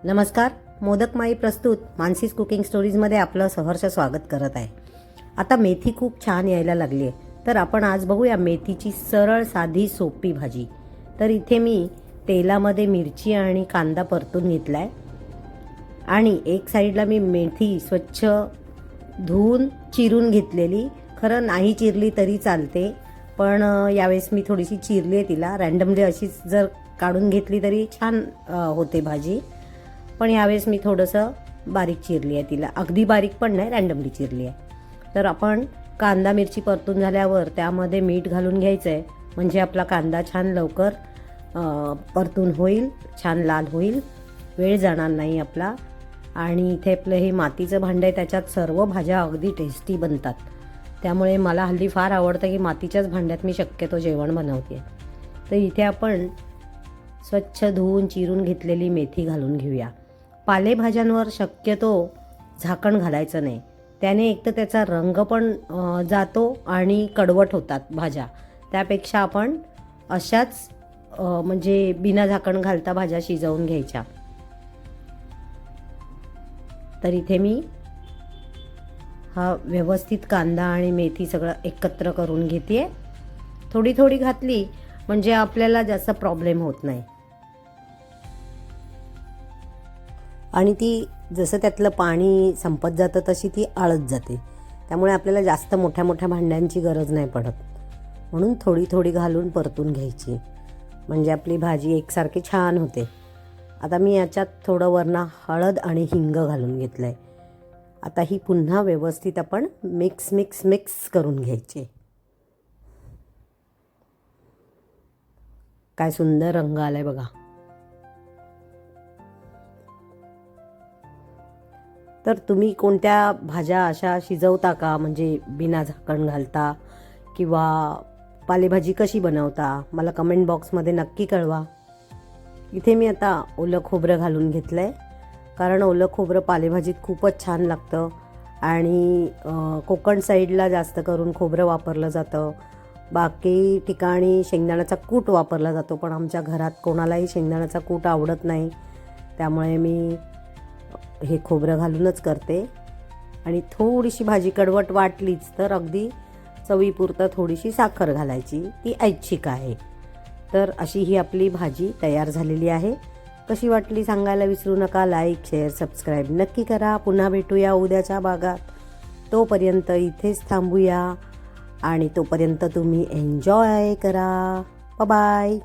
नमस्कार. मोदक माई प्रस्तुत मानसीज कुकिंग स्टोरीजमध्ये आपलं सहर्ष स्वागत करत आहे. आता मेथी खूप छान यायला लागली आहे, तर आपण आज बघूया मेथीची सरळ साधी सोपी भाजी. तर इथे मी तेलामध्ये मिरची आणि कांदा परतून घेतला आहे आणि एक साईडला मी मेथी स्वच्छ धुवून चिरून घेतलेली. खरं नाही चिरली तरी चालते, पण यावेळेस मी थोडीशी चिरली आहे तिला. रँडमली अशीच जर काढून घेतली तरी छान होते भाजी, पण यावेळेस मी थोडंसं बारीक चिरली आहे तिला. अगदी बारीक पण नाही, रँडमली चिरली आहे. तर आपण कांदा मिरची परतून झाल्यावर त्यामध्ये मीठ घालून घ्यायचं आहे, म्हणजे आपला कांदा छान लवकर परतून होईल, छान लाल होईल, वेळ जाणार नाही आपला. आणि इथे आपलं हे मातीचं भांडं आहे, त्याच्यात सर्व भाज्या अगदी टेस्टी बनतात. त्यामुळे मला हल्ली फार आवडतं की मातीच्याच भांड्यात मी शक्यतो जेवण बनवते. तर इथे आपण स्वच्छ धुवून चिरून घेतलेली मेथी घालून घेऊया. पालेभाज्यांवर शक्यतो झाकण घालायचं नाही, त्याने एक तर त्याचा रंग पण जातो आणि कडवट होतात भाज्या. त्यापेक्षा आपण अशाच म्हणजे बिना झाकण घालता भाज्या शिजवून घ्यायच्या. तर इथे मी हा व्यवस्थित कांदा आणि मेथी सगळं एकत्र करून घेते. थोडी थोडी घातली म्हणजे आपल्याला जास्त प्रॉब्लेम होत नाही. आणि ती जसं त्यातलं पाणी संपत जातं तशी ती आळत जाते, त्यामुळे आपल्याला जास्त मोठ्या मोठ्या भांड्यांची गरज नाही पडत. म्हणून थोडी थोडी घालून परतून घ्यायची, म्हणजे आपली भाजी एकसारखी छान होते. आता मी याच्यात थोडं वरनं हळद आणि हिंग घालून घेतलं आहे. आता ही पुन्हा व्यवस्थित आपण मिक्स करून घ्यायची. काय सुंदर रंग आलाय बघा. तर तुम्ही कोणत्या भाज्या अशा शिजवता का, म्हणजे बिना झाकण घालता, किंवा पालेभाजी कशी बनवता, मला कमेंट बॉक्समध्ये नक्की कळवा. इथे मी आता ओलं खोबरं घालून घेतलं आहे, कारण ओलं खोबरं पालेभाजीत खूपच छान लागतं. आणि कोकण साईडला जास्त करून खोबरं वापरलं जातं. बाकी ठिकाणी शेंगदाण्याचा कूट वापरला जातो, पण आमच्या घरात कोणालाही शेंगदाण्याचा कूट आवडत नाही, त्यामुळे मी हे खोबरं घालूनच करते. आणि थोडीशी भाजी कडवट वाटलीच तर अगदी चवीपुरतं थोडीशी साखर घालायची, ती ऐच्छिक आहे. तर अशी ही आपली भाजी तयार झालेली आहे. कशी वाटली सांगायला विसरू नका. लाईक, शेअर, सबस्क्राईब नक्की करा. पुन्हा भेटूया उद्याच्या भागात. तोपर्यंत इथेच थांबूया आणि तोपर्यंत तुम्ही एन्जॉय करा. बाय.